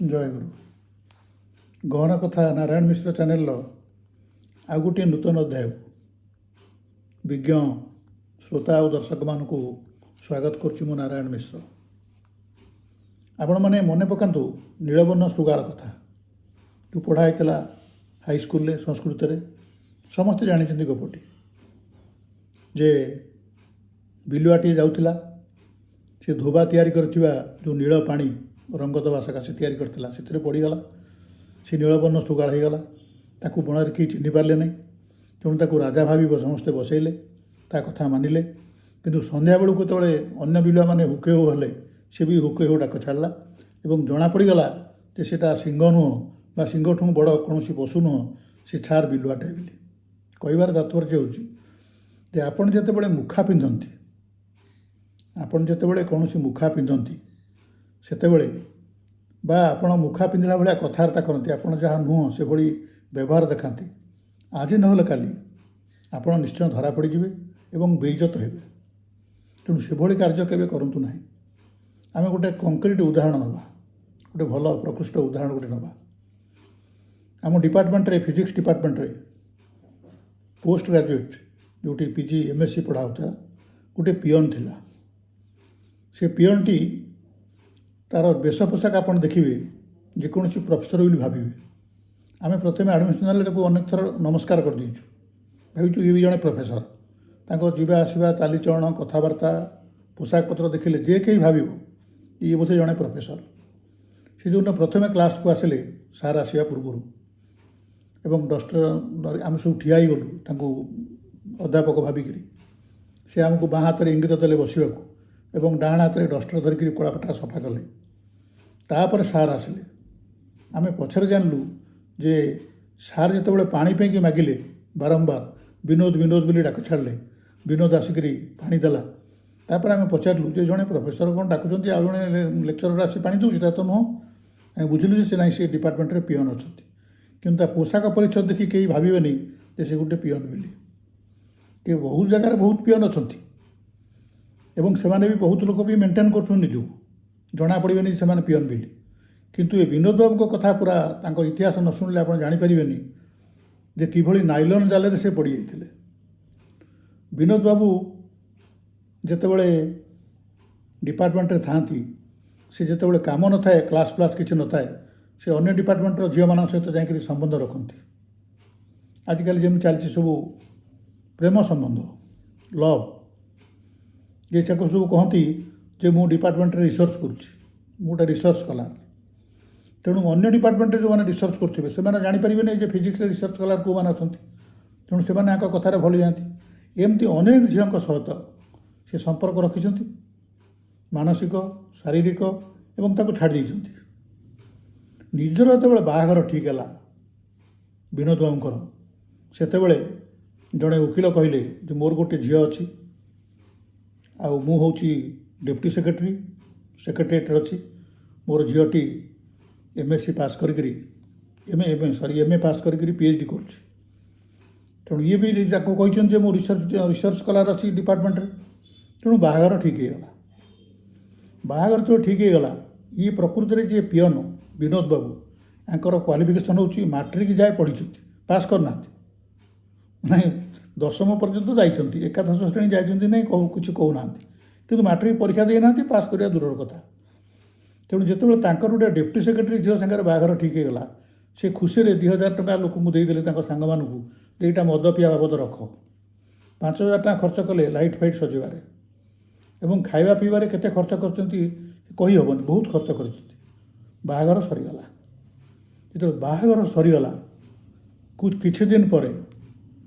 ଜୟଗୁରୁ। ଗହନ କଥା ନାରାୟଣ ମିଶ୍ର ଚ୍ୟାନେଲର ଆଉ ଗୋଟିଏ ନୂତନ ଅଧ୍ୟାୟକୁ ବିଜ୍ଞ ଶ୍ରୋତା ଆଉ ଦର୍ଶକମାନଙ୍କୁ ସ୍ୱାଗତ କରୁଛି। ମୁଁ ନାରାୟଣ ମିଶ୍ର। ଆପଣମାନେ ମନେ ପକାନ୍ତୁ ନୀଳବର୍ଣ୍ଣ ଶୃଗାଳ କଥା, ଯେଉଁ ପଢ଼ା ହେଇଥିଲା ହାଇସ୍କୁଲରେ ସଂସ୍କୃତରେ। ସମସ୍ତେ ଜାଣିଛନ୍ତି ଗପଟି ଯେ ବିଲୁଆଟିଏ ଯାଉଥିଲା, ସେ ଧୋବା ତିଆରି କରିଥିବା ଯେଉଁ ନୀଳ ପାଣି ରଙ୍ଗ ଦେବା ସକାଶେ ତିଆରି କରିଥିଲା, ସେଥିରେ ପଡ଼ିଗଲା। ସେ ନୀଳବର୍ଣ୍ଣ ଶୃଗାଳ ହୋଇଗଲା। ତାକୁ ବଣରେ କେହି ଚିହ୍ନି ପାରିଲେ ନାହିଁ। ତେଣୁ ତାକୁ ରାଜା ଭାବି ସମସ୍ତେ ବସେଇଲେ, ତା କଥା ମାନିଲେ। କିନ୍ତୁ ସନ୍ଧ୍ୟାବେଳକୁ ଯେତେବେଳେ ଅନ୍ୟ ବିଲୁଆମାନେ ହୁକେ ହୋ ହେଲେ, ସେ ବି ହୁକେ ହୋ ଡାକ ଛାଡ଼ିଲା ଏବଂ ଜଣାପଡ଼ିଗଲା ଯେ ସେଟା ସିଂହ ନୁହଁ ବା ସିଂହଠୁ ବଡ଼ କୌଣସି ପଶୁ ନୁହଁ, ସେ ଛାର ବିଲୁଆଟେ ବୋଲି। କହିବାର ତାତ୍ପର୍ଯ୍ୟ ହେଉଛି ଯେ ଆପଣ ଯେତେବେଳେ ମୁଖା ପିନ୍ଧନ୍ତି, କୌଣସି ମୁଖା ପିନ୍ଧନ୍ତି ସେତେବେଳେ ବା ଆପଣ ମୁଖା ପିନ୍ଧିଲା ଭଳିଆ କଥାବାର୍ତ୍ତା କରନ୍ତି, ଆପଣ ଯାହା ନୁହଁ ସେଭଳି ବ୍ୟବହାର ଦେଖାନ୍ତି, ଆଜି ନହେଲେ କାଲି ଆପଣ ନିଶ୍ଚୟ ଧରା ପଡ଼ିଯିବେ ଏବଂ ବେଇଜ୍ଜତ ହେବେ। ତେଣୁ ସେଭଳି କାର୍ଯ୍ୟ କେବେ କରନ୍ତୁ ନାହିଁ। ଆମେ ଗୋଟେ କଂକ୍ରିଟ ଉଦାହରଣ ନେବା, ଗୋଟେ ଭଲ ପ୍ରକୃଷ୍ଟ ଉଦାହରଣ ଗୋଟେ ନେବା। ଆମ ଡିପାର୍ଟମେଣ୍ଟରେ, ଫିଜିକ୍ସ ଡିପାର୍ଟମେଣ୍ଟରେ ପୋଷ୍ଟ ଗ୍ରାଜୁଏଟ୍ ଯେଉଁଠି PG MSc ପଢ଼ା ହେଉଥିଲା, ଗୋଟେ ପିଅନ୍ ଥିଲା। ସେ ପିଅନ୍ଟି ତା'ର ବେଶ ପୋଷାକ ଆପଣ ଦେଖିବେ ଯେକୌଣସି ପ୍ରଫେସର ବୋଲି ଭାବିବେ। ଆମେ ପ୍ରଥମେ ଆଡ଼ମିସନ୍ ହେଲେ ତାକୁ ଅନେକ ଥର ନମସ୍କାର କରିଦେଇଛୁ, ଭାବିଛୁ ଇଏ ବି ଜଣେ ପ୍ରଫେସର। ତାଙ୍କ ଯିବା ଆସିବା, ଚାଲିଚଳନ, କଥାବାର୍ତ୍ତା, ପୋଷାକ ପତ୍ର ଦେଖିଲେ ଯେ କେହି ଭାବିବ ଇଏ ବୋଧେ ଜଣେ ପ୍ରଫେସର। ସେ ଯେଉଁଦିନ ପ୍ରଥମେ କ୍ଲାସ୍କୁ ଆସିଲେ, ସାର୍ ଆସିବା ପୂର୍ବରୁ, ଏବଂ ଡଷ୍ଟର ଆମେ ସବୁ ଠିଆ ହେଇଗଲୁ ତାଙ୍କୁ ଅଧ୍ୟାପକ ଭାବିକିରି। ସେ ଆମକୁ ବାଁ ହାତରେ ଇଙ୍ଗିତ ଦେଲେ ବସିବାକୁ ଏବଂ ଡାହାଣ ହାତରେ ଡଷ୍ଟର ଧରିକିରି କଳାପଟା ସଫା କଲେ। ତାପରେ ସାର୍ ଆସିଲେ। ଆମେ ପଛରେ ଜାଣିଲୁ ଯେ ସାର୍ ଯେତେବେଳେ ପାଣି ପାଇଁକି ମାଗିଲେ, ବାରମ୍ବାର ବିନୋଦ ବିନୋଦ ବୋଲି ଡାକ ଛାଡ଼ିଲେ, ବିନୋଦ ଆସିକିରି ପାଣି ଦେଲା। ତାପରେ ଆମେ ପଚାରିଲୁ ଯେ ଜଣେ ପ୍ରଫେସର କ'ଣ ଡାକୁଛନ୍ତି, ଆଉ ଜଣେ ଲେକ୍ଚରର ଆସି ପାଣି ଦେଉଛି, ତା ତ ନୁହଁ। ଆମେ ବୁଝିଲୁ ଯେ ସେ ନାହିଁ, ସେ ଡିପାର୍ଟମେଣ୍ଟରେ ପିଅନ୍ ଅଛନ୍ତି। କିନ୍ତୁ ତା ପୋଷାକ ପରିଚ୍ଛଦ ଦେଖି କେହି ଭାବିବେନି ଯେ ସେ ଗୋଟେ ପିଅନ୍ ବୋଲି। ଏ ବହୁତ ଜାଗାରେ ବହୁତ ପିଅନ୍ ଅଛନ୍ତି ଏବଂ ସେମାନେ ବି ବହୁତ ଲୋକ ବି ମେଣ୍ଟେନ୍ କରୁଛନ୍ତି ନିଜକୁ, ଜଣାପଡ଼ିବେନି ଯେ ସେମାନେ ପିଅନ୍ ବୋଲି। କିନ୍ତୁ ଏ ବିନୋଦ ବାବୁଙ୍କ କଥା ପୁରା ତାଙ୍କ ଇତିହାସ ନ ଶୁଣିଲେ ଆପଣ ଜାଣିପାରିବେନି ଯେ କିଭଳି ନାଇଲନ୍ ଜାଲରେ ସେ ପଡ଼ିଯାଇଥିଲେ। ବିନୋଦ ବାବୁ ଯେତେବେଳେ ଡିପାର୍ଟମେଣ୍ଟରେ ଥାଆନ୍ତି, ସେ ଯେତେବେଳେ କାମ ନଥାଏ, କ୍ଲାସ୍ କିଛି ନଥାଏ, ସେ ଅନ୍ୟ ଡିପାର୍ଟମେଣ୍ଟର ଝିଅମାନଙ୍କ ସହିତ ଯାଇକରି ସମ୍ବନ୍ଧ ରଖନ୍ତି। ଆଜିକାଲି ଯେମିତି ଚାଲିଛି ସବୁ ପ୍ରେମ ସମ୍ବନ୍ଧ, ଲଭ୍, ଯେ ତାକୁ ସବୁ କହନ୍ତି ଯେ ମୁଁ ଡିପାର୍ଟମେଣ୍ଟରେ ରିସର୍ଚ୍ଚ କରୁଛି, ମୁଁ ଗୋଟେ ରିସର୍ଚ୍ଚ ସ୍କଲାର। ତେଣୁ ଅନ୍ୟ ଡିପାର୍ଟମେଣ୍ଟରେ ଯେଉଁମାନେ ରିସର୍ଚ୍ଚ କରୁଥିବେ ସେମାନେ ଜାଣିପାରିବେନି ଯେ ଫିଜିକ୍ସରେ ରିସର୍ଚ୍ଚ ସ୍କଲାର କେଉଁମାନେ ଅଛନ୍ତି। ତେଣୁ ସେମାନେ ଆଙ୍କ କଥାରେ ଭୁଲି ଯାଆନ୍ତି। ଏମିତି ଅନେକ ଝିଅଙ୍କ ସହିତ ସେ ସମ୍ପର୍କ ରଖିଛନ୍ତି, ମାନସିକ, ଶାରୀରିକ, ଏବଂ ତାକୁ ଛାଡ଼ି ଦେଇଛନ୍ତି। ନିଜର ଯେତେବେଳେ ବାହାଘର ଠିକ୍ ହେଲା ବିନୋଦ ବାବୁଙ୍କର, ସେତେବେଳେ ଜଣେ ଓକିଲ କହିଲେ ଯେ ମୋର ଗୋଟେ ଝିଅ ଅଛି, ଆଉ ମୁଁ ହେଉଛି ଡେପୁଟି ସେକ୍ରେଟେରିଏଟ୍ରେ ଅଛି। ମୋର ଝିଅଟି MSc ପାସ୍ କରିକିରି MA ପାସ୍ କରିକିରି PhD କରୁଛି। ତେଣୁ ଇଏ ବି ତାକୁ କହିଛନ୍ତି ଯେ ମୁଁ ରିସର୍ଚ୍ଚ ସ୍କଲାର ଅଛି ଡିପାର୍ଟମେଣ୍ଟରେ। ତେଣୁ ବାହାଘର ଠିକ୍ ହେଇଗଲା। ବାହାଘର ତ ଠିକ୍ ହେଇଗଲା। ଇଏ ପ୍ରକୃତିରେ ଯିଏ ପିଅନ୍ ବିନୋଦ ବାବୁ, ତାଙ୍କର କ୍ୱାଲିଫିକେସନ୍ ହେଉଛି ମାଟ୍ରିକ ଯାଏ ପଢ଼ିଛନ୍ତି, ପାସ୍ କରିନାହାନ୍ତି। ନାହିଁ, ଦଶମ ପର୍ଯ୍ୟନ୍ତ ଯାଇଛନ୍ତି, ଏକାଦଶ ଶ୍ରେଣୀ ଯାଇଛନ୍ତି ନାହିଁ କିଛି କହୁନାହାନ୍ତି, କିନ୍ତୁ ମାଟ୍ରିକ ପରୀକ୍ଷା ଦେଇନାହାନ୍ତି, ପାସ୍ କରିବା ଦୂରର କଥା। ତେଣୁ ଯେତେବେଳେ ତାଙ୍କର ଗୋଟେ ଡେପୁଟି ସେକ୍ରେଟାରୀ ଝିଅ ସାଙ୍ଗରେ ବାହାଘର ଠିକ୍ ହେଇଗଲା, ସେ ଖୁସିରେ 2,000 ଟଙ୍କା ଲୋକଙ୍କୁ ଦେଇଦେଲେ, ତାଙ୍କ ସାଙ୍ଗମାନଙ୍କୁ, ଯେ ଏଇଟା ମଦ ପିଇବା ବାବଦ ରଖ। 5,000 ଟଙ୍କା ଖର୍ଚ୍ଚ କଲେ ଲାଇଟ୍ ଫାଇଟ୍ ସଜେଇବାରେ, ଏବଂ ଖାଇବା ପିଇବାରେ କେତେ ଖର୍ଚ୍ଚ କରିଛନ୍ତି କହିହେବନି, ବହୁତ ଖର୍ଚ୍ଚ କରିଛନ୍ତି। ବାହାଘର ସରିଗଲା। ଯେତେବେଳେ ବାହାଘର ସରିଗଲା, କିଛି ଦିନ ପରେ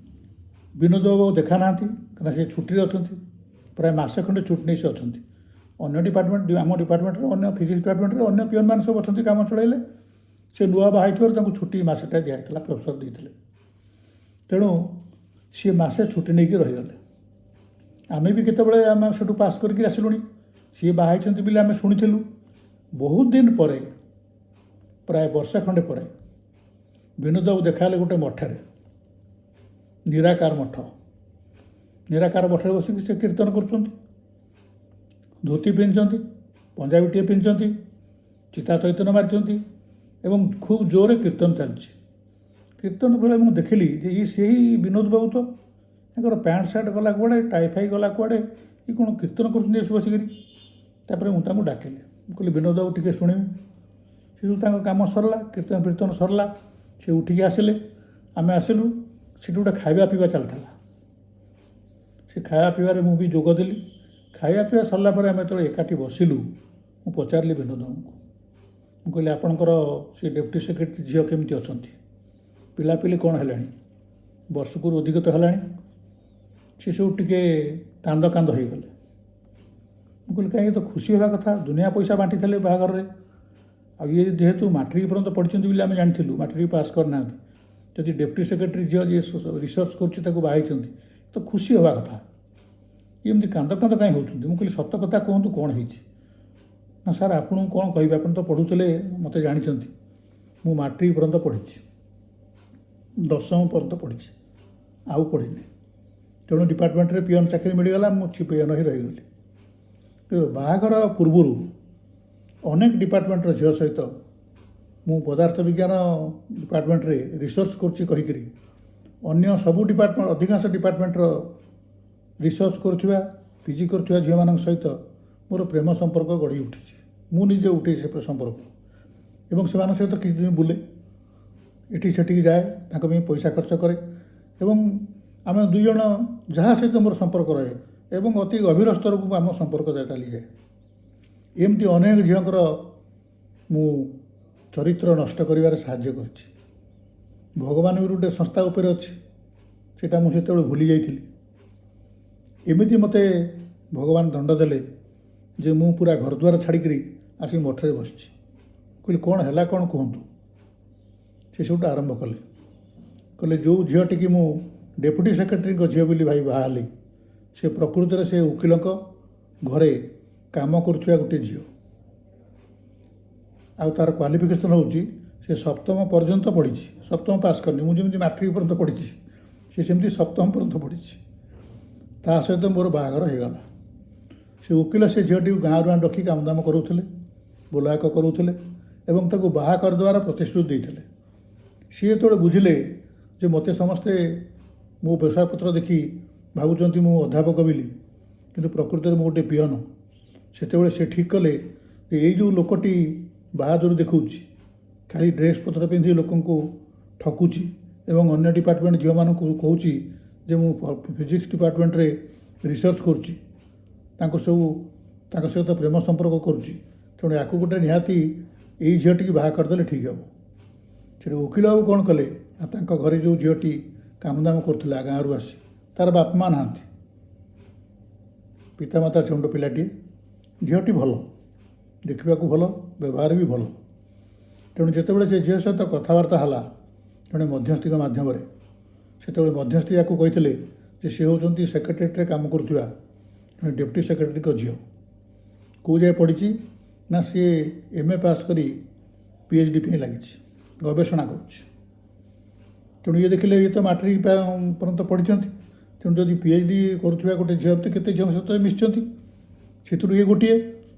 ବିନୋଦ ବାବୁ ଦେଖା ନାହାନ୍ତି, କାରଣ ସେ ଛୁଟିରେ ଅଛନ୍ତି। ପ୍ରାୟ ମାସେ ଖଣ୍ଡେ ଛୁଟି ନେଇ ସେ ଅଛନ୍ତି। ଅନ୍ୟ ଡିପାର୍ଟମେଣ୍ଟ, ଆମ ଡିପାର୍ଟମେଣ୍ଟରେ, ଅନ୍ୟ ଫିଜିକ୍ସ ଡିପାର୍ଟମେଣ୍ଟରେ ଅନ୍ୟ ପିଅନ୍ମାନେ ସବୁ ଅଛନ୍ତି, କାମ ଚଳାଇଲେ। ସେ ନୂଆ ବାହା ହେଇଥିବାରୁ ତାଙ୍କୁ ଛୁଟି ମାସେଟା ଦିଆହେଇଥିଲା, ପ୍ରଫେସର ଦେଇଥିଲେ। ତେଣୁ ସିଏ ମାସେ ଛୁଟି ନେଇକି ରହିଗଲେ। ଆମେ ବି କେତେବେଳେ ଆମେ ସେଠୁ ପାସ୍ କରିକି ଆସିଲୁଣି, ସିଏ ବାହା ହେଇଛନ୍ତି ବୋଲି ଆମେ ଶୁଣିଥିଲୁ। ବହୁତ ଦିନ ପରେ, ପ୍ରାୟ ବର୍ଷେ ଖଣ୍ଡେ ପରେ, ବିନୋଦ ବାବୁ ଦେଖା ହେଲେ ଗୋଟେ ମଠରେ, ନିରାକାର ମଠରେ ବସିକି ସେ କୀର୍ତ୍ତନ କରୁଛନ୍ତି। ଧୋତି ପିନ୍ଧିଛନ୍ତି, ପଞ୍ଜାବୀଟିଏ ପିନ୍ଧିଛନ୍ତି, ଚିତା ଚୈତନ୍ୟ ମାରିଛନ୍ତି, ଏବଂ ଖୁବ୍ ଜୋରରେ କୀର୍ତ୍ତନ ଚାଲିଛି। କୀର୍ତ୍ତନ ବେଳେ ମୁଁ ଦେଖିଲି ଯେ ସେହି ବିନୋଦ ବାବୁ ତ ତାଙ୍କର ପ୍ୟାଣ୍ଟ ସାର୍ଟ ଗଲା କୁଆଡ଼େ, ଟାଇଫାଇ ଗଲା କୁଆଡ଼େ, କ'ଣ କୀର୍ତ୍ତନ କରୁଛନ୍ତି ଏସବୁ ବସିକରି। ତାପରେ ମୁଁ ତାଙ୍କୁ ଡାକିଲି, ମୁଁ କହିଲି ବିନୋଦ ବାବୁ ଟିକେ ଶୁଣିବି। ସେ ଯେଉଁ ତାଙ୍କ କାମ ସରିଲା, କୀର୍ତ୍ତନ ଫୀର୍ତ୍ତନ ସରିଲା, ସେ ଉଠିକି ଆସିଲେ, ଆମେ ଆସିଲୁ। ସେଠି ଗୋଟେ ଖାଇବା ପିଇବା ଚାଲିଥିଲା। ସେ ଖାଇବା ପିଇବାରେ ମୁଁ ବି ଯୋଗ ଦେଲି। ଖାଇବା ପିଇବା ସରିଲା ପରେ ଆମେ ଯେତେବେଳେ ଏକାଠି ବସିଲୁ, ମୁଁ ପଚାରିଲି ବିନୋଦ ବାବୁଙ୍କୁ, ମୁଁ କହିଲି ଆପଣଙ୍କର ସେ ଡେପୁଟି ସେକ୍ରେଟାରୀ ଝିଅ କେମିତି ଅଛନ୍ତି, ପିଲାପିଲି କ'ଣ ହେଲାଣି, ବର୍ଷକୁ ଅଧିକ ତ ହେଲାଣି। ସେ ସବୁ ଟିକେ କାନ୍ଦ କାନ୍ଦ ହୋଇଗଲେ। ମୁଁ କହିଲି କାହିଁକି, ତ ଖୁସି ହେବା କଥା, ଦୁନିଆ ପଇସା ବାଣ୍ଟିଥିଲେ ବାହାଘରରେ। ଆଉ ଇଏ ଯେହେତୁ ମାଟ୍ରିକ ପର୍ଯ୍ୟନ୍ତ ପଢ଼ିଛନ୍ତି ବୋଲି ଆମେ ଜାଣିଥିଲୁ, ମାଟ୍ରିକ ପାସ୍ କରିନାହାନ୍ତି। ଯଦି ଡେପୁଟି ସେକ୍ରେଟାରୀ ଝିଅ ଯିଏ ରିସର୍ଚ୍ଚ କରୁଛି ତାକୁ ବାହା ହେଇଛନ୍ତି, ତ ଖୁସି ହେବା କଥା। ଏମିତି କାନ୍ଦ କାନ୍ଦ କାହିଁ ହେଉଛନ୍ତି? ମୁଁ କହିଲି ସତ କଥା କୁହନ୍ତୁ, କ'ଣ ହେଇଛି? ନା ସାର୍ ଆପଣଙ୍କୁ କ'ଣ କହିବି, ଆପଣ ତ ପଢ଼ୁଥିଲେ, ମୋତେ ଜାଣିଛନ୍ତି। ମୁଁ ମାଟ୍ରିକ ପର୍ଯ୍ୟନ୍ତ ପଢ଼ିଛି, 10ମ ପର୍ଯ୍ୟନ୍ତ ପଢ଼ିଛି, ଆଉ ପଢ଼ିନି। ତେଣୁ ଡିପାର୍ଟମେଣ୍ଟରେ ପିଅନ ଚାକିରି ମିଳିଗଲା, ମୁଁ ପିଅନ ହିଁ ରହିଗଲି। ତେଣୁ ବାହାଘର ପୂର୍ବରୁ ଅନେକ ଡିପାର୍ଟମେଣ୍ଟର ଝିଅ ସହିତ ମୁଁ ପଦାର୍ଥ ବିଜ୍ଞାନ ଡିପାର୍ଟମେଣ୍ଟରେ ରିସର୍ଚ୍ଚ କରୁଛି କହିକିରି ଅନ୍ୟ ସବୁ ଡିପାର୍ଟମେଣ୍ଟ, ଅଧିକାଂଶ ଡିପାର୍ଟମେଣ୍ଟର ରିସର୍ଚ୍ଚ କରୁଥିବା, ପିଜି କରୁଥିବା ଝିଅମାନଙ୍କ ସହିତ ମୋର ପ୍ରେମ ସମ୍ପର୍କ ଗଢ଼ି ଉଠିଛି। ମୁଁ ନିଜେ ଉଠେଇ ସେ ସମ୍ପର୍କ ଏବଂ ସେମାନଙ୍କ ସହିତ କିଛି ଦିନ ବୁଲେ, ଏଠି ସେଠିକି ଯାଏ, ତାଙ୍କ ପାଇଁ ପଇସା ଖର୍ଚ୍ଚ କରେ ଏବଂ ଆମେ ଦୁଇ ଜଣ ଯାହା ସହିତ ମୋର ସମ୍ପର୍କ ରହେ ଏବଂ ଅତି ଗଭୀର ସ୍ତରକୁ ଆମ ସମ୍ପର୍କ ଚାଲିଯାଏ। ଏମିତି ଅନେକ ଝିଅଙ୍କର ମୁଁ ଚରିତ୍ର ନଷ୍ଟ କରିବାରେ ସାହାଯ୍ୟ କରିଛି। ଭଗବାନ ବି ଗୋଟେ ସଂସ୍ଥା ଉପରେ ଅଛି, ସେଇଟା ମୁଁ ସେତେବେଳେ ଭୁଲି ଯାଇଥିଲି। ଏମିତି ମୋତେ ଭଗବାନ ଦଣ୍ଡ ଦେଲେ ଯେ ମୁଁ ପୁରା ଘରଦ୍ୱାର ଛାଡ଼ିକରି ଆସି ମଠରେ ବସିଛି। କହିଲି କ'ଣ ହେଲା, କ'ଣ କୁହନ୍ତୁ। ସେ ସବୁଟା ଆରମ୍ଭ କଲେ, କହିଲେ ଯେଉଁ ଝିଅଟିକି ମୁଁ ଡେପୁଟି ସେକ୍ରେଟାରୀଙ୍କ ଝିଅ ବୋଲି ଭାଇ ବାହା ହେଲି, ସେ ପ୍ରକୃତରେ ସେ ଓକିଲଙ୍କ ଘରେ କାମ କରୁଥିବା ଗୋଟିଏ ଝିଅ। ଆଉ ତା'ର କ୍ୱାଲିଫିକେସନ୍ ହେଉଛି ସେ 7ମ ପର୍ଯ୍ୟନ୍ତ ପଢ଼ିଛି, 7ମ ପାସ୍ କରିନି। ମୁଁ ଯେମିତି ମାଟ୍ରିକ ପର୍ଯ୍ୟନ୍ତ ପଢ଼ିଛି, ସେ ସେମିତି 7ମ ପର୍ଯ୍ୟନ୍ତ ପଢ଼ିଛି। ତା ସହିତ ମୋର ବାହାଘର ହୋଇଗଲା। ସେ ଓକିଲ ସେ ଝିଅଟିକୁ ଗାଁରୁ ଆଣି ରଖି କାମଦାମ କରାଉଥିଲେ, ବୋଲାକ କରାଉଥିଲେ ଏବଂ ତାକୁ ବାହା କରିଦେବାର ପ୍ରତିଶ୍ରୁତି ଦେଇଥିଲେ। ସିଏ ଯେତେବେଳେ ବୁଝିଲେ ଯେ ମୋତେ ସମସ୍ତେ ମୋ ବ୍ୟବସାୟପତ୍ର ଦେଖି ଭାବୁଛନ୍ତି ମୁଁ ଅଧ୍ୟାପକ ବୋଲି, କିନ୍ତୁ ପ୍ରକୃତରେ ମୁଁ ଗୋଟେ ପିଅନ, ସେତେବେଳେ ସେ ଠିକ୍ କଲେ ଯେ ଏଇ ଯେଉଁ ଲୋକଟି ବାହାଦୁର ଦେଖାଉଛି, ଖାଲି ଡ୍ରେସ୍ ପତ୍ର ପିନ୍ଧି ଲୋକଙ୍କୁ ଠକୁଛି ଏବଂ ଅନ୍ୟ ଡିପାର୍ଟମେଣ୍ଟ ଝିଅମାନଙ୍କୁ କହୁଛି ଯେ ମୁଁ ଫିଜିକ୍ସ ଡିପାର୍ଟମେଣ୍ଟରେ ରିସର୍ଚ୍ଚ କରୁଛି, ତାଙ୍କ ସହିତ ପ୍ରେମ ସମ୍ପର୍କ କରୁଛି, ତେଣୁ ୟାକୁ ଗୋଟେ ନିହାତି ଏଇ ଝିଅଟିକି ବାହା କରିଦେଲେ ଠିକ୍ ହେବ। ସେଠି ଓକିଲ ବାବୁ କ'ଣ କଲେ ନା ତାଙ୍କ ଘରେ ଯେଉଁ ଝିଅଟି କାମଦାମ କରୁଥିଲା ଗାଁରୁ ଆସି, ତା'ର ବାପା ମା ନାହାନ୍ତି, ପିତାମାତା ଛୋଟ ପିଲାଟିଏ, ଝିଅଟି ଭଲ, ଦେଖିବାକୁ ଭଲ, ବ୍ୟବହାର ବି ଭଲ। ତେଣୁ ଯେତେବେଳେ ସେ ଝିଅ ସହିତ କଥାବାର୍ତ୍ତା ହେଲା ଜଣେ ମଧ୍ୟସ୍ଥିଙ୍କ ମାଧ୍ୟମରେ, ସେତେବେଳେ ମଧ୍ୟସ୍ଥି ୟାକୁ କହିଥିଲେ ଯେ ସେ ହେଉଛନ୍ତି ସେକ୍ରେଟାରିଏଟ୍ରେ କାମ କରୁଥିବା ଜଣେ ଡେପୁଟି ସେକ୍ରେଟାରୀଙ୍କ ଝିଅ। କେଉଁ ଯାଏଁ ପଢ଼ିଛି ନା ସିଏ MA ପାସ୍ କରି PhD ପାଇଁ ଲାଗିଛି, ଗବେଷଣା କରୁଛି। ତେଣୁ ଇଏ ଦେଖିଲେ ଇଏ ତ ମାଟ୍ରିକ ପର୍ଯ୍ୟନ୍ତ ପଢ଼ିଛନ୍ତି, ତେଣୁ ଯଦି PhD କରୁଥିବା ଗୋଟେ ଝିଅ ତ କେତେ ଝିଅଙ୍କ ସହିତ ମିଶିଛନ୍ତି, ସେଥିରୁ ଇଏ ଗୋଟିଏ।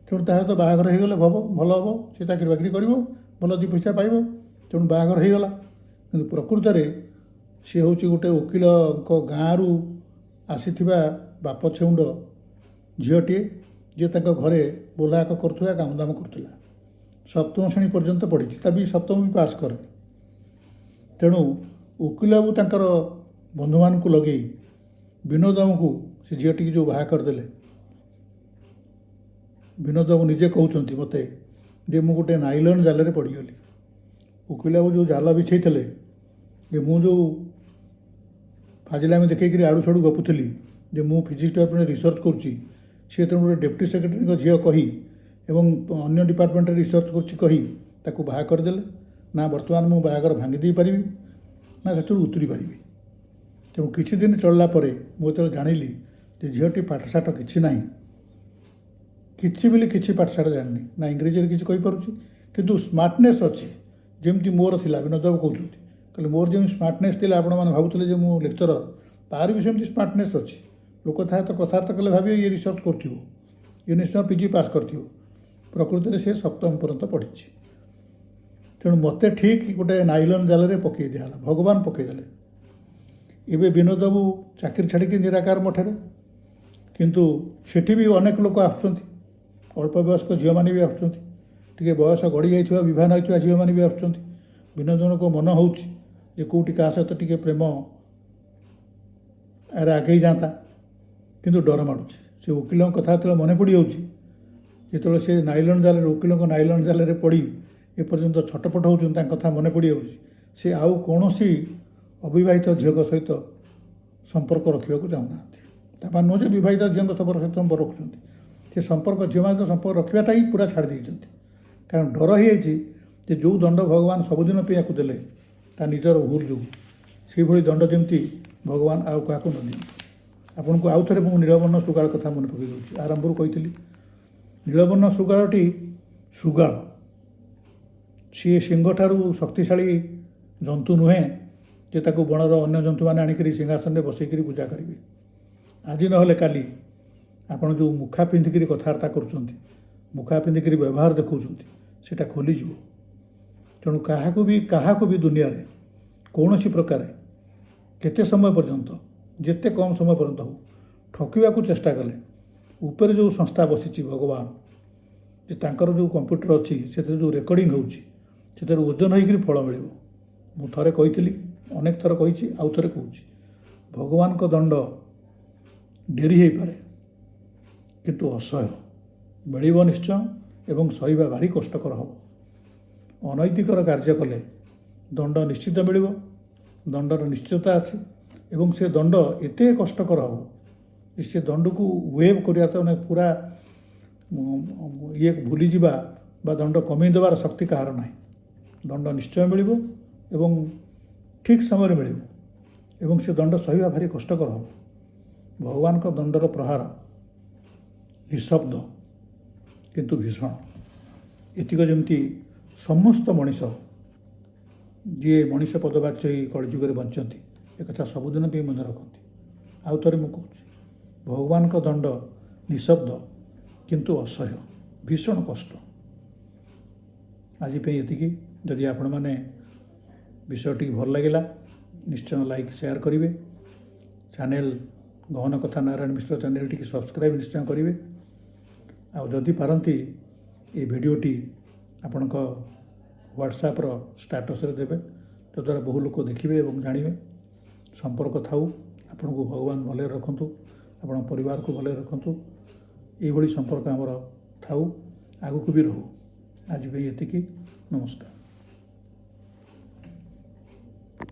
ତେଣୁ ତା ସହିତ ବାହାଘର ହୋଇଗଲେ ଭଲ ହେବ, ସେ ଚାକିରି ବାକିରି କରିବ, ଭଲ 2 ପଇସା ପାଇବ, ତେଣୁ ବାହାଘର ହୋଇଗଲା। କିନ୍ତୁ ପ୍ରକୃତରେ ସିଏ ହେଉଛି ଗୋଟେ ଓକିଲଙ୍କ ଗାଁରୁ ଆସିଥିବା ବାପ ଛେଉଣ୍ଡ ଝିଅଟିଏ, ଯିଏ ତାଙ୍କ ଘରେ ବୋଲାକ କରୁଥିବା, କାମଦାମ କରୁଥିଲା। 7ମ ଶ୍ରେଣୀ ପର୍ଯ୍ୟନ୍ତ ପଢ଼ିଛି, ତା ବି 7ମ ବି ପାସ୍ କରିନି। ତେଣୁ ଓକିଲ ବାବୁ ତାଙ୍କର ବନ୍ଧୁମାନଙ୍କୁ ଲଗେଇ ବିନୋଦ ବାବୁଙ୍କୁ ସେ ଝିଅଟିକି ଯେଉଁ ବାହା କରିଦେଲେ, ବିନୋଦ ବାବୁ ନିଜେ କହୁଛନ୍ତି ମୋତେ ଯେ ମୁଁ ଗୋଟେ ନାଇଲନ୍ ଜାଲରେ ପଡ଼ିଗଲି। ଓକିଲ ବାବୁ ଯେଉଁ ଜାଲ ବିଛେଇଥିଲେ ଯେ ମୁଁ ଯେଉଁ ଫାଜିଲାମି ଦେଖେଇକରି ଆଡ଼ୁ ସାଡ଼ୁ ଗପୁଥିଲି ଯେ ମୁଁ ଫିଜିକ୍ସ ଡିପାର୍ଟମେଣ୍ଟରେ ରିସର୍ଚ୍ଚ କରୁଛି, ସିଏ ତେଣୁ ଗୋଟେ ଡେପୁଟି ସେକ୍ରେଟାରୀଙ୍କ ଝିଅ କହି ଏବଂ ଅନ୍ୟ ଡିପାର୍ଟମେଣ୍ଟରେ ରିସର୍ଚ୍ଚ କରୁଛି କହି ତାକୁ ବାହା କରିଦେଲେ। ନା ବର୍ତ୍ତମାନ ମୁଁ ବାହାଘର ଭାଙ୍ଗି ଦେଇପାରିବି ନା ସେଥିରୁ ଉତରି ପାରିବି। ତେଣୁ କିଛି ଦିନ ଚଳିଲା ପରେ ମୁଁ ଯେତେବେଳେ ଜାଣିଲି ଯେ ଝିଅଟି ପାଠଶାଠ କିଛି ନାହିଁ, କିଛି ବୋଲି କିଛି ପାଠଶାଠ ଜାଣିନି, ନା ଇଂରେଜୀରେ କିଛି କହିପାରୁଛି, କିନ୍ତୁ ସ୍ମାର୍ଟନେସ୍ ଅଛି ଯେମିତି ମୋର ଥିଲା। ବିନୋଦ ବାବୁ କହୁଛନ୍ତି, କହିଲେ ମୋର ଯେମିତି ସ୍ମାର୍ଟନେସ୍ ଥିଲା, ଆପଣମାନେ ଭାବୁଥିଲେ ଯେ ମୁଁ ଲେକ୍ଚରର, ତାର ବି ସେମିତି ସ୍ମାର୍ଟନେସ୍ ଅଛି। ଲୋକ ତା ସହିତ କଥାବାର୍ତ୍ତା କଲେ ଭାବିବେ ଇଏ ରିସର୍ଚ୍ଚ କରୁଥିବ, ଇଏ ନିଶ୍ଚୟ PG ପାସ୍ କରିଥିବ। ପ୍ରକୃତରେ ସେ 7ମ ପର୍ଯ୍ୟନ୍ତ ପଢ଼ିଛି। ତେଣୁ ମୋତେ ଠିକ୍ ଗୋଟେ ନାଇଲନ୍ ଜାଲରେ ପକାଇ ଦିଆହେଲା, ଭଗବାନ ପକାଇଦେଲେ। ଏବେ ବିନୋଦ ବାବୁ ଚାକିରି ଛାଡ଼ିକି ନିରାକାର ମଠରେ, କିନ୍ତୁ ସେଠି ବି ଅନେକ ଲୋକ ଆସୁଛନ୍ତି, ଅଳ୍ପ ବୟସ୍କ ଝିଅମାନେ ବି ଆସୁଛନ୍ତି, ଟିକେ ବୟସ ଗଡ଼ି ଯାଇଥିବା ବିବାହ ନ ହୋଇଥିବା ଝିଅମାନେ ବି ଆସୁଛନ୍ତି। ବିନୋଦ ବାବୁଙ୍କ ମନ ହେଉଛି ଯେ କେଉଁଠି କାହା ସହିତ ଟିକେ ପ୍ରେମ ଆରେ ଆଗେଇ ଯାଆନ୍ତା, କିନ୍ତୁ ଡର ମାଡ଼ୁଛି। ସେ ଓକିଲଙ୍କ କଥା ଯେତେବେଳେ ମନେ ପଡ଼ିଯାଉଛି, ଯେତେବେଳେ ସେ ନାଇଲନ୍ ଜାଲରେ ଓକିଲଙ୍କ ନାଇଲନ୍ ଜାଲରେ ପଡ଼ି ଏପର୍ଯ୍ୟନ୍ତ ଛଟପଟ ହେଉଛନ୍ତି, ତାଙ୍କ କଥା ମନେ ପଡ଼ିଯାଉଛି। ସେ ଆଉ କୌଣସି ଅବିବାହିତ ଝିଅଙ୍କ ସହିତ ସମ୍ପର୍କ ରଖିବାକୁ ଚାହୁଁନାହାନ୍ତି। ତାମାନେ ନୁହେଁ ଯେ ବିବାହିତ ଝିଅଙ୍କ ସହିତ ସମ୍ପର୍କ ରଖୁଛନ୍ତି, ସେ ସମ୍ପର୍କ ଝିଅମାନଙ୍କ ସହିତ ସମ୍ପର୍କ ରଖିବାଟା ହିଁ ପୁରା ଛାଡ଼ି ଦେଇଛନ୍ତି। କାରଣ ଡର ହେଇଯାଇଛି ଯେ ଯେଉଁ ଦଣ୍ଡ ଭଗବାନ ସବୁଦିନ ପାଇଁ ୟାକୁ ଦେଲେ ତା ନିଜର ଭୁଲ ଯୋଗୁଁ, ସେଇଭଳି ଦଣ୍ଡ ଯେମିତି ଭଗବାନ ଆଉ କାହାକୁ ନ ଦିଅନ୍ତୁ। ଆପଣଙ୍କୁ ଆଉ ଥରେ ମୁଁ ନୀଳବର୍ଣ୍ଣ ଶୃଗାଳ କଥା ମନେ ପକାଇ ଦେଉଛି। ଆରମ୍ଭରୁ କହିଥିଲି, ନୀଳବର୍ଣ୍ଣ ଶୃଗାଳଟି ଶୃଗାଳ, ସିଏ ସିଂହଠାରୁ ଶକ୍ତିଶାଳୀ ଜନ୍ତୁ ନୁହେଁ ଯେ ତାକୁ ବଣର ଅନ୍ୟ ଜନ୍ତୁମାନେ ଆଣିକରି ସିଂହାସନରେ ବସେଇକରି ପୂଜା କରିବେ। ଆଜି ନହେଲେ କାଲି ଆପଣ ଯେଉଁ ମୁଖା ପିନ୍ଧିକିରି କଥାବାର୍ତ୍ତା କରୁଛନ୍ତି, ମୁଖା ପିନ୍ଧିକିରି ବ୍ୟବହାର ଦେଖାଉଛନ୍ତି, ସେଇଟା ଖୋଲିଯିବ। ତେଣୁ କାହାକୁ ବି ଦୁନିଆରେ କୌଣସି ପ୍ରକାରେ କେତେ ସମୟ ପର୍ଯ୍ୟନ୍ତ, ଯେତେ କମ୍ ସମୟ ପର୍ଯ୍ୟନ୍ତ ହେଉ, ଠକିବାକୁ ଚେଷ୍ଟା କଲେ ଉପରେ ଯେଉଁ ସଂସ୍ଥା ବସିଛି ଭଗବାନ, ଯେ ତାଙ୍କର ଯେଉଁ କମ୍ପ୍ୟୁଟର ଅଛି, ସେଥିରେ ଯେଉଁ ରେକର୍ଡ଼ିଂ ହେଉଛି, ସେଥିରେ ଓଜନ ହୋଇକରି ଫଳ ମିଳିବ। ମୁଁ ଥରେ କହିଥିଲି, ଅନେକ ଥର କହିଛି, ଆଉ ଥରେ କହୁଛି, ଭଗବାନଙ୍କ ଦଣ୍ଡ ଡେରି ହୋଇପାରେ କିନ୍ତୁ ଅସହ୍ୟ ମିଳିବ ନିଶ୍ଚୟ, ଏବଂ ସହିବା ଭାରି କଷ୍ଟକର ହେବ। ଅନୈତିକର କାର୍ଯ୍ୟ କଲେ ଦଣ୍ଡ ନିଶ୍ଚିତ ମିଳିବ, ଦଣ୍ଡର ନିଶ୍ଚିତତା ଅଛି, ଏବଂ ସେ ଦଣ୍ଡ ଏତେ କଷ୍ଟକର ହେବ ଯେ ସେ ଦଣ୍ଡକୁ ୱେଭ୍ କରିବା, ତ ପୁରା ଭୁଲିଯିବା ବା ଦଣ୍ଡ କମେଇ ଦେବାର ଶକ୍ତି କାହାର ନାହିଁ। ଦଣ୍ଡ ନିଶ୍ଚୟ ମିଳିବ ଏବଂ ଠିକ୍ ସମୟରେ ମିଳିବ, ଏବଂ ସେ ଦଣ୍ଡ ସହିବା ଭାରି କଷ୍ଟକର ହେବ। ଭଗବାନଙ୍କ ଦଣ୍ଡର ପ୍ରହାର ନିଃଶବ୍ଦ କିନ୍ତୁ ଭୀଷଣ। ଏତିକ ଯେମିତି ସମସ୍ତ ମଣିଷ, ଯିଏ ମଣିଷ ପଦବାଚ୍ୟ ହୋଇ କଳିଯୁଗରେ ବଞ୍ଚନ୍ତି, ଏକଥା ସବୁଦିନ ପାଇଁ ମନେ ରଖନ୍ତି। ଆଉ ଥରେ ମୁଁ କହୁଛି, ଭଗବାନଙ୍କ ଦଣ୍ଡ ନିଃଶବ୍ଦ କିନ୍ତୁ ଅସହ୍ୟ, ଭୀଷଣ କଷ୍ଟ। ଆଜି ପାଇଁ ଏତିକି। ଯଦି ଆପଣମାନେ ବିଷୟଟି ଭଲ ଲାଗିଲା, ନିଶ୍ଚୟ ଲାଇକ୍ ସେୟାର କରିବେ। ଚ୍ୟାନେଲ୍ ଗହନ କଥା ନାରାୟଣ ମିଶ୍ର ଚ୍ୟାନେଲଟିକି ସବସ୍କ୍ରାଇବ୍ ନିଶ୍ଚୟ କରିବେ। ଆଉ ଯଦି ପାରନ୍ତି ଏ ଭିଡ଼ିଓଟି ଆପଣଙ୍କ ହ୍ୱାଟ୍ସଆପ୍ର ଷ୍ଟାଟସ୍ରେ ଦେବେ, ଯଦ୍ୱାରା ବହୁ ଲୋକ ଦେଖିବେ ଏବଂ ଜାଣିବେ। ସମ୍ପର୍କ ଥାଉ, ଆପଣଙ୍କୁ ଭଗବାନ ଭଲରେ ରଖନ୍ତୁ, ଆପଣଙ୍କ ପରିବାରକୁ ଭଲରେ ରଖନ୍ତୁ। ଏଇଭଳି ସମ୍ପର୍କ ଆମର ଥାଉ, ଆଗକୁ ବି ରହୁ। ଆଜି ପାଇଁ ଏତିକି, ନମସ୍କାର।